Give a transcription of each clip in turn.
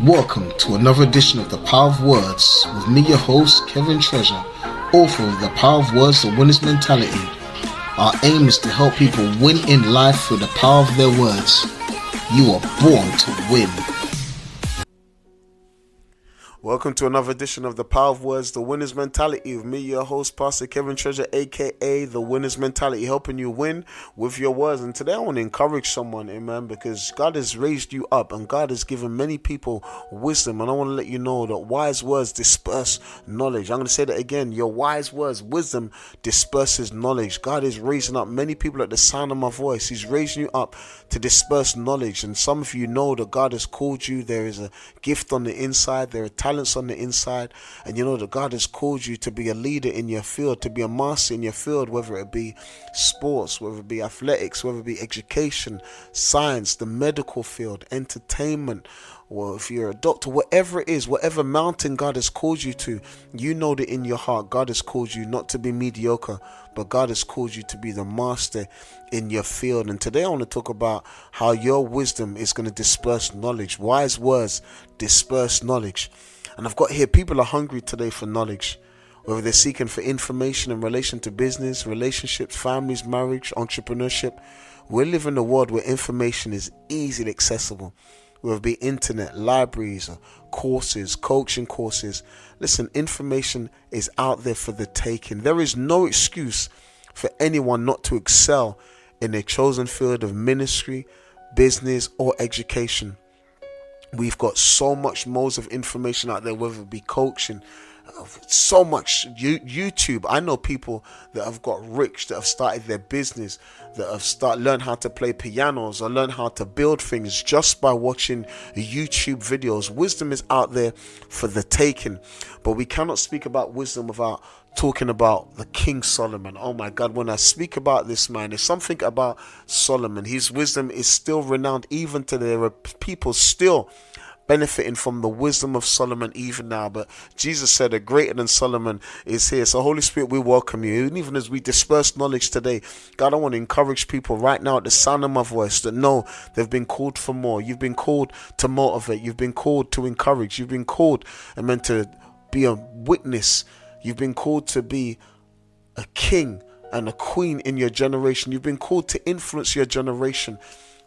Welcome to another edition of The Power of Words with me, your host, Kevin Treasure, author of The Power of Words, The Winner's Mentality. Our aim is to help people win in life through the power of their words. You are born to win. Welcome to another edition of The Power of Words, The Winner's Mentality with me, your host, Pastor Kevin Treasure, aka The Winner's Mentality, helping you win with your words. And today I want to encourage someone, amen, because God has raised you up and God has given many people wisdom. And I want to let you know that wise words disperse knowledge. I'm going to say that again. Your wise words, wisdom disperses knowledge. God is raising up many people at the sound of my voice. He's raising you up to disperse knowledge. And some of you know that God has called you. There is a gift on the inside. There are talents on the inside, and you know that God has called you to be a leader in your field, to be a master in your field, whether it be sports, whether it be athletics, whether it be education, science, the medical field, entertainment, or if you're a doctor, whatever it is, whatever mountain God has called you to, you know that in your heart God has called you not to be mediocre, but God has called you to be the master in your field. And today I want to talk about how your wisdom is going to disperse knowledge. Wise words disperse knowledge. And I've got here, people are hungry today for knowledge, whether they're seeking for information in relation to business, relationships, families, marriage, entrepreneurship. We live in a world where information is easily accessible, whether it be internet, libraries, or courses, coaching courses. Listen, information is out there for the taking. There is no excuse for anyone not to excel in their chosen field of ministry, business, or education. We've got so much modes of information out there, whether it be coaching, so much YouTube. I know people that have got rich, that have started their business, that have learned how to play pianos or learn how to build things just by watching YouTube videos. Wisdom is out there for the taking, but we cannot speak about wisdom without talking about the King Solomon. Oh my God, when I speak about this man, there's something about Solomon. His wisdom is still renowned even today. There are people still benefiting from the wisdom of Solomon even now. But Jesus said that greater than Solomon is here. So Holy Spirit, we welcome you. And even as we disperse knowledge today, God, I want to encourage people right now at the sound of my voice that know they've been called for more. You've been called to motivate. You've been called to encourage. You've been called and meant to be a witness. You've been called to be a king and a queen in your generation. You've been called to influence your generation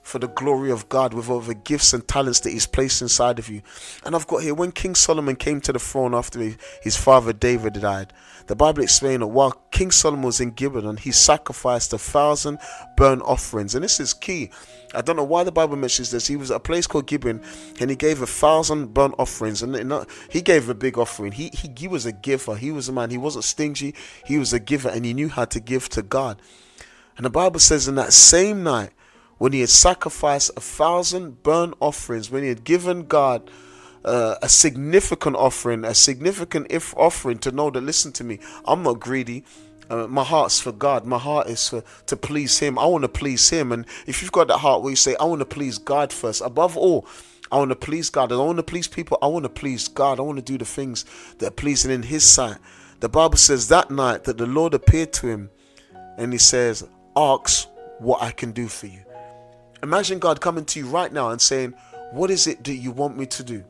for the glory of God with all the gifts and talents that He's placed inside of you. And I've got here, when King Solomon came to the throne after his father David died, the Bible explained that while King Solomon was in Gibeon, he sacrificed 1,000 burnt offerings. And this is key. I don't know why the Bible mentions this. He was at a place called Gibeon and he gave 1,000 burnt offerings. And he gave a big offering. He was a giver. He was a man. He wasn't stingy. He was a giver, and he knew how to give to God. And the Bible says in that same night, when he had sacrificed 1,000 burnt offerings, when he had given God a significant offering, to know that, listen to me, I'm not greedy. My heart's for God. My heart is to please Him. I want to please Him. And if you've got that heart where you say, I want to please God first, above all, I want to please God. I don't want to please people. I want to please God. I want to do the things that are pleasing in His sight. The Bible says that night that the Lord appeared to him and He says, ask what I can do for you. Imagine God coming to you right now and saying, what is it that you want me to do?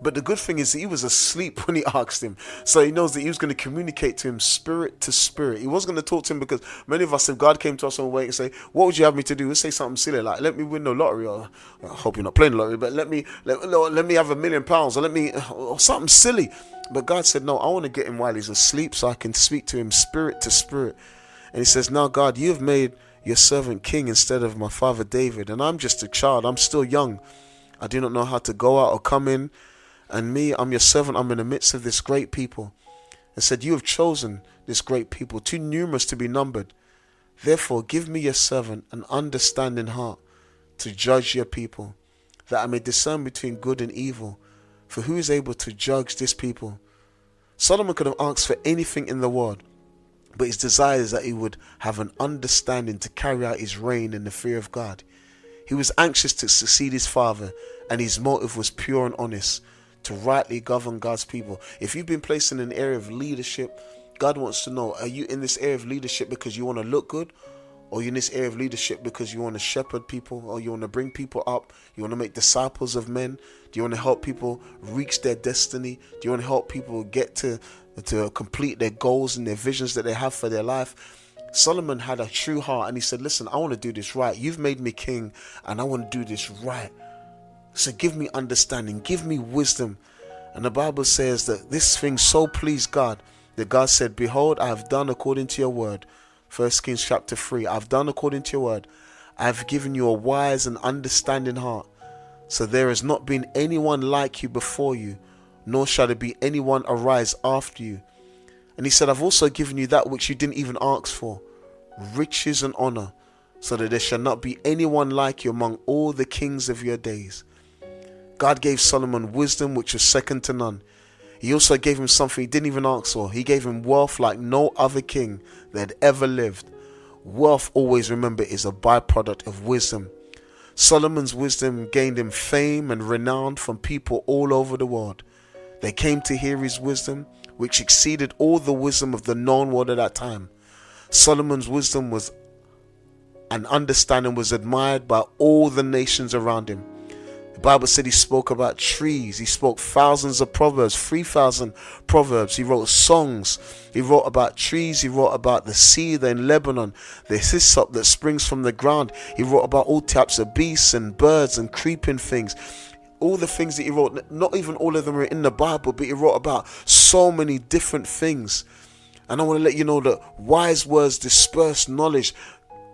But the good thing is that he was asleep when he asked him. So he knows that he was going to communicate to him spirit to spirit. He wasn't going to talk to him, because many of us, if God came to us on the way and say, what would you have me to do? We'll say something silly like, let me win the lottery, or I hope you're not playing the lottery, but let me have £1 million, or something silly. But God said, no, I want to get him while he's asleep so I can speak to him spirit to spirit. And he says, now God, you have made your servant king instead of my father David, and I'm just a child. I'm still young. I do not know how to go out or come in. And me, I'm your servant. I'm in the midst of this great people. And said, you have chosen this great people, too numerous to be numbered. Therefore, give me your servant an understanding heart to judge your people, that I may discern between good and evil. For who is able to judge this people? Solomon could have asked for anything in the world, but his desire is that he would have an understanding to carry out his reign in the fear of God. He was anxious to succeed his father, and his motive was pure and honest, to rightly govern God's people. If you've been placed in an area of leadership, God wants to know, are you in this area of leadership because you want to look good, or you're in this area of leadership because you want to shepherd people, or you want to bring people up, you want to make disciples of men, do you want to help people reach their destiny, do you want to help people get to complete their goals and their visions that they have for their life? Solomon had a true heart, and he said, listen, I want to do this right. You've made me king, and I want to do this right. So give me understanding, give me wisdom. And the Bible says that this thing so pleased God that God said, behold, I have done according to your word. 1 Kings chapter 3, I've done according to your word. I've given you a wise and understanding heart. So there has not been anyone like you before you, nor shall there be anyone arise after you. And he said, I've also given you that which you didn't even ask for, riches and honor, so that there shall not be anyone like you among all the kings of your days. God gave Solomon wisdom which was second to none. He also gave him something he didn't even ask for. He gave him wealth like no other king that had ever lived. Wealth, always remember, is a byproduct of wisdom. Solomon's wisdom gained him fame and renown from people all over the world. They came to hear his wisdom, which exceeded all the wisdom of the known world at that time. Solomon's wisdom was and understanding was admired by all the nations around him. The Bible said he spoke about trees. He spoke thousands of proverbs, 3,000 proverbs. He wrote songs. He wrote about trees. He wrote about the cedar in Lebanon, the hyssop that springs from the ground. He wrote about all types of beasts and birds and creeping things. All the things that he wrote, not even all of them are in the Bible, but he wrote about so many different things. And I want to let you know that wise words disperse knowledge.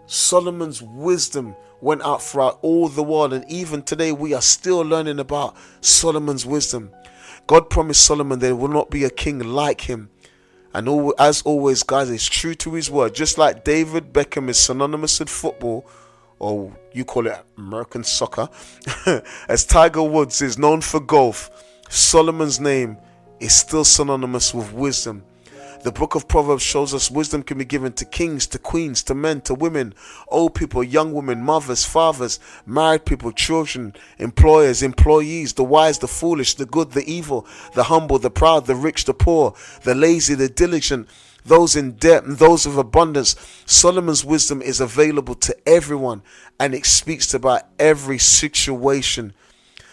Solomon's wisdom went out throughout all the world, and even today we are still learning about Solomon's wisdom. God promised Solomon there will not be a king like him. And as always, guys, it's true to his word. Just like David Beckham is synonymous with football, or you call it American soccer, as Tiger Woods is known for golf, Solomon's name is still synonymous with wisdom. The book of Proverbs shows us wisdom can be given to kings, to queens, to men, to women, old people, young women, mothers, fathers, married people, children, employers, employees, the wise, the foolish, the good, the evil, the humble, the proud, the rich, the poor, the lazy, the diligent, those in debt and those of abundance. Solomon's wisdom is available to everyone, and it speaks about every situation.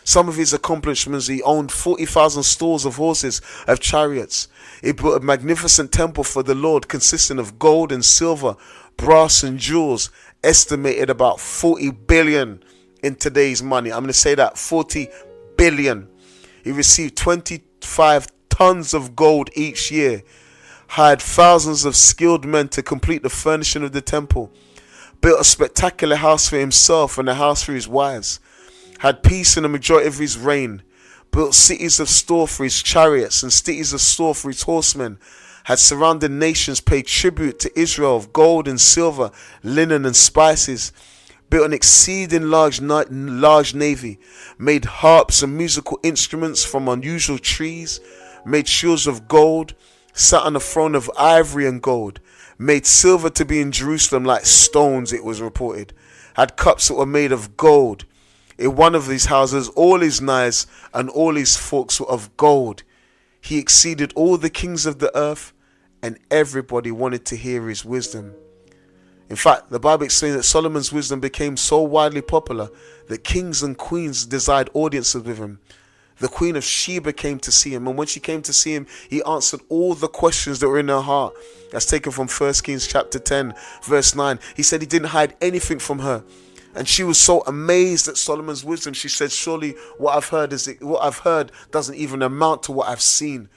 Some of his accomplishments: he owned 40,000 stalls of horses, of chariots. He built a magnificent temple for the Lord consisting of gold and silver, brass and jewels, estimated about 40 billion in today's money. I'm going to say that, 40 billion. He received 25 tons of gold each year, hired thousands of skilled men to complete the furnishing of the temple, built a spectacular house for himself and a house for his wives, had peace in the majority of his reign, built cities of store for his chariots and cities of store for his horsemen, had surrounding nations pay tribute to Israel of gold and silver, linen and spices, built an exceeding large navy, made harps and musical instruments from unusual trees, made shields of gold, sat on a throne of ivory and gold, made silver to be in Jerusalem like stones, it was reported, had cups that were made of gold. In one of these houses, all his knives and all his forks were of gold. He exceeded all the kings of the earth, and everybody wanted to hear his wisdom. In fact, the Bible explains that Solomon's wisdom became so widely popular that kings and queens desired audiences with him. The Queen of Sheba came to see him, and when she came to see him, he answered all the questions that were in her heart. That's taken from 1 Kings chapter 10, verse 9. He said he didn't hide anything from her. And she was so amazed at Solomon's wisdom. She said, surely what I've heard doesn't even amount to what I've seen.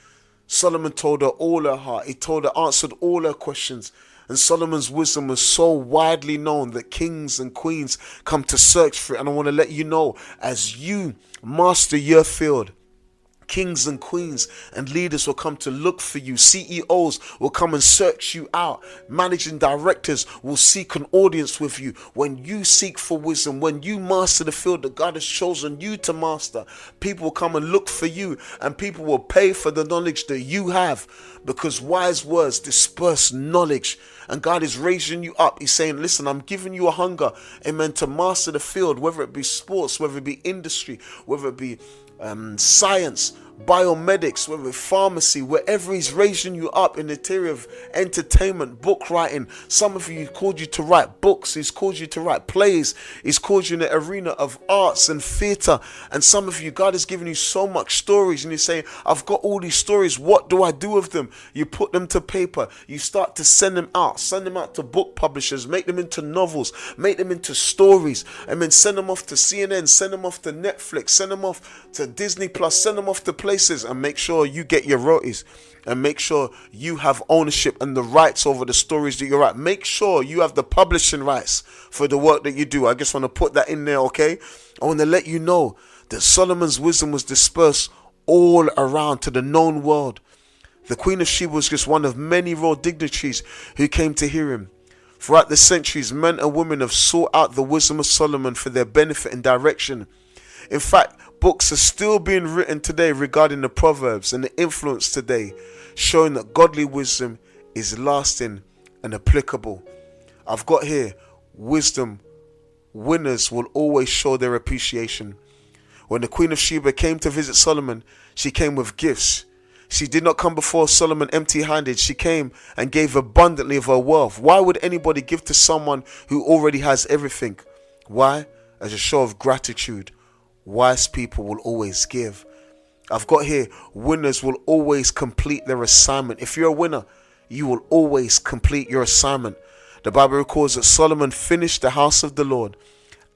Solomon told her all her heart. He answered all her questions. And Solomon's wisdom was so widely known that kings and queens come to search for it. And I want to let you know, as you master your field, kings and queens and leaders will come to look for you. CEOs will come and search you out. Managing directors will seek an audience with you. When you seek for wisdom, when you master the field that God has chosen you to master, people will come and look for you, and people will pay for the knowledge that you have, because wise words disperse knowledge. And God is raising you up. He's saying, listen, I'm giving you a hunger, amen, to master the field, whether it be sports, whether it be industry, whether it be science, biomedics, whether pharmacy, wherever he's raising you up in the area of entertainment, book writing. Some of you, he called you to write books, he's called you to write plays, he's called you in the arena of arts and theatre. And some of you, God has given you so much stories, and you say, I've got all these stories, what do I do with them? You put them to paper, you start to send them out to book publishers, make them into novels, make them into stories, and then send them off to CNN, send them off to Netflix, send them off to Disney Plus, send them off to places, and make sure you get your royalties, and make sure you have ownership and the rights over the stories that you write. Make sure you have the publishing rights for the work that you do. I just want to put that in there, okay? I want to let you know that Solomon's wisdom was dispersed all around to the known world. The Queen of Sheba was just one of many royal dignitaries who came to hear him. Throughout the centuries, men and women have sought out the wisdom of Solomon for their benefit and direction. In fact, books are still being written today regarding the Proverbs and the influence today, showing that godly wisdom is lasting and applicable. I've got here, wisdom, winners will always show their appreciation. When the Queen of Sheba came to visit Solomon, she came with gifts. She did not come before Solomon empty-handed. She came and gave abundantly of her wealth. Why would anybody give to someone who already has everything? Why? As a show of gratitude. Wise people will always give. I've got here, winners will always complete their assignment. If you're a winner, you will always complete your assignment. The Bible records that Solomon finished the house of the Lord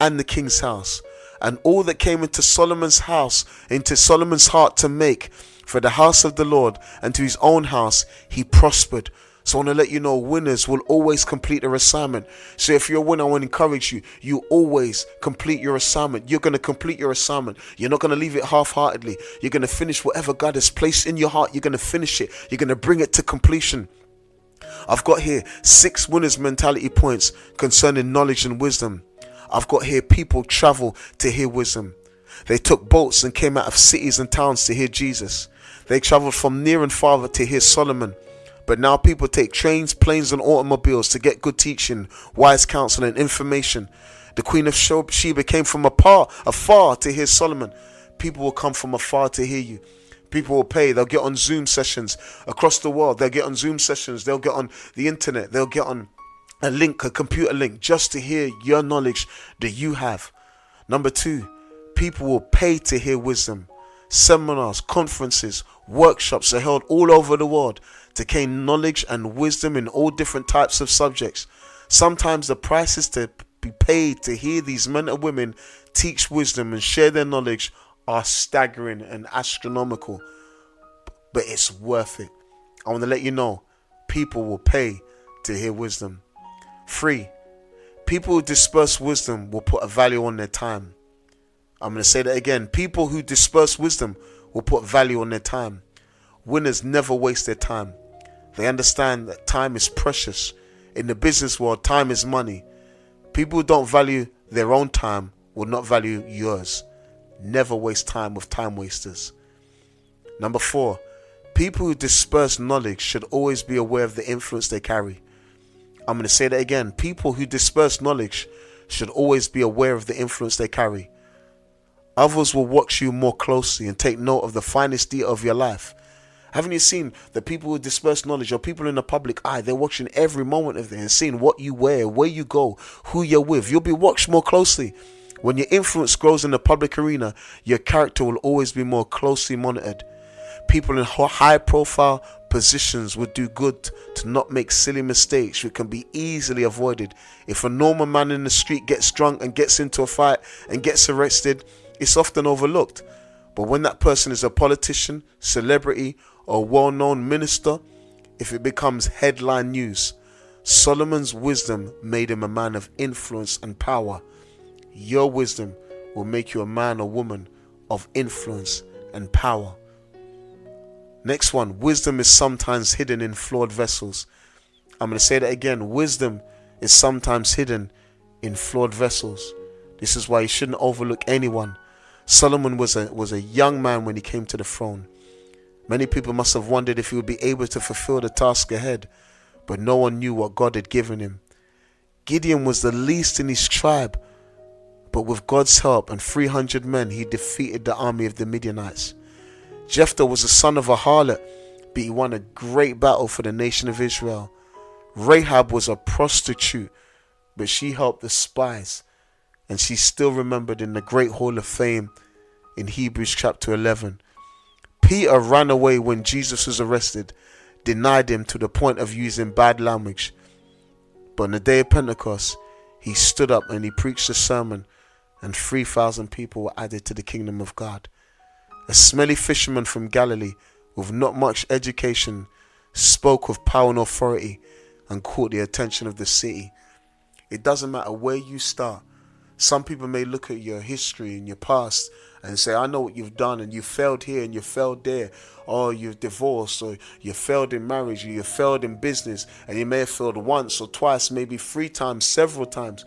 and the king's house, and all that came into Solomon's house, into Solomon's heart to make for the house of the Lord and to his own house, he prospered. So I want to let you know, winners will always complete their assignment. So if you're a winner, I want to encourage you, you always complete your assignment. You're going to complete your assignment. You're not going to leave it half-heartedly. You're going to finish whatever God has placed in your heart. You're going to finish it. You're going to bring it to completion. I've got here 6 winners mentality points concerning knowledge and wisdom. I've got here, people travel to hear wisdom. They took boats and came out of cities and towns to hear Jesus. They traveled from near and far to hear Solomon. But now people take trains, planes and automobiles to get good teaching, wise counsel and information. The Queen of Sheba came from afar to hear Solomon. People will come from afar to hear you. People will pay. They'll get on Zoom sessions across the world. They'll get on Zoom sessions. They'll get on the internet. They'll get on a link, a computer link, just to hear your knowledge that you have. Number 2, people will pay to hear wisdom. Seminars, conferences, workshops are held all over the world to gain knowledge and wisdom in all different types of subjects. Sometimes the prices to be paid to hear these men and women teach wisdom and share their knowledge are staggering and astronomical, but it's worth it. I want to let you know, people will pay to hear wisdom. 3, people who disperse wisdom will put a value on their time. I'm going to say that again. People who disperse wisdom will put value on their time. Winners never waste their time. They understand that time is precious. In the business world, time is money. People who don't value their own time will not value yours. Never waste time with time wasters. Number 4, people who disperse knowledge should always be aware of the influence they carry. I'm going to say that again. People who disperse knowledge should always be aware of the influence they carry. Others will watch you more closely and take note of the finest detail of your life. Haven't you seen the people who disperse knowledge, or people in the public eye? They're watching every moment of it and seeing what you wear, where you go, who you're with. You'll be watched more closely. When your influence grows in the public arena, your character will always be more closely monitored. People in high profile positions would do good to not make silly mistakes which can be easily avoided. If a normal man in the street gets drunk and gets into a fight and gets arrested, it's often overlooked. But when that person is a politician, celebrity, or well-known minister, if it becomes headline news. Solomon's wisdom made him a man of influence and power. Your wisdom will make you a man or woman of influence and power. Next one, wisdom is sometimes hidden in flawed vessels. I'm going to say that again. Wisdom is sometimes hidden in flawed vessels. This is why you shouldn't overlook anyone. Solomon was a young man when he came to the throne. Many people must have wondered if he would be able to fulfill the task ahead, but no one knew what God had given him. Gideon was the least in his tribe, but with God's help and 300 men, he defeated the army of the Midianites. Jephthah was the son of a harlot, but he won a great battle for the nation of Israel. Rahab was a prostitute, but she helped the spies, and she's still remembered in the Great Hall of Fame in Hebrews chapter 11. Peter ran away when Jesus was arrested, denied him to the point of using bad language. But on the day of Pentecost, he stood up and he preached a sermon, and 3,000 people were added to the kingdom of God. A smelly fisherman from Galilee with not much education spoke with power and authority and caught the attention of the city. It doesn't matter where you start. Some people may look at your history and your past and say, I know what you've done, and you failed here and you failed there, or you've divorced, or you failed in marriage, or you failed in business, and you may have failed once or twice, maybe 3 times, several times.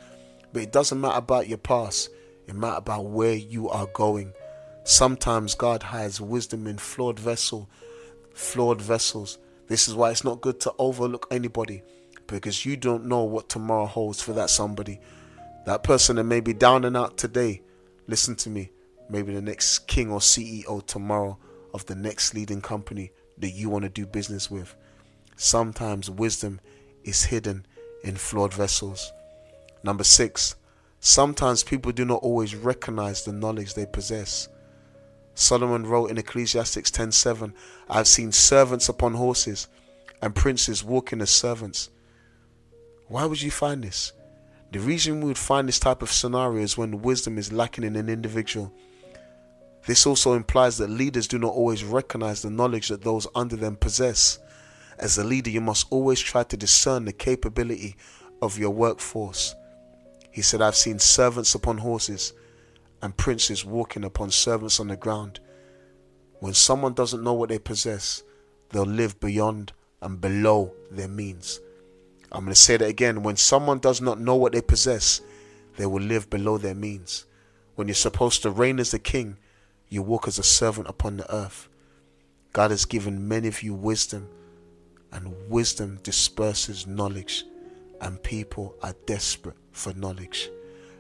But it doesn't matter about your past. It matters about where you are going. Sometimes God hides wisdom in flawed vessels. This is why it's not good to overlook anybody, because you don't know what tomorrow holds for that somebody. That person that may be down and out today, listen to me, maybe the next king or CEO tomorrow of the next leading company that you want to do business with. Sometimes wisdom is hidden in flawed vessels. Number 6, sometimes people do not always recognize the knowledge they possess. Solomon wrote in Ecclesiastes 10:7, I have seen servants upon horses and princes walking as servants. Why would you find this? The reason we would find this type of scenario is when wisdom is lacking in an individual. This also implies that leaders do not always recognize the knowledge that those under them possess. As a leader, you must always try to discern the capability of your workforce. He said, I've seen servants upon horses and princes walking upon servants on the ground. When someone doesn't know what they possess, they'll live beyond and below their means. I'm going to say that again. When someone does not know what they possess, they will live below their means. When you're supposed to reign as a king, you walk as a servant upon the earth. God has given many of you wisdom, and wisdom disperses knowledge, and people are desperate for knowledge.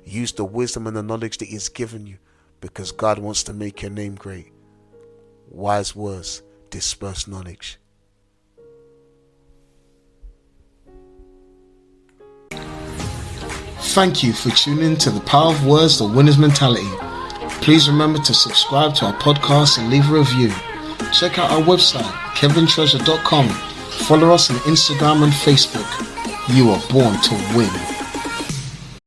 Use the wisdom and the knowledge that He's given you, because God wants to make your name great. Wise words disperse knowledge. Thank you for tuning in to the Power of Words, the Winner's Mentality. Please remember to subscribe to our podcast and leave a review. Check out our website, kevintreasure.com. Follow us on Instagram and Facebook. You are born to win.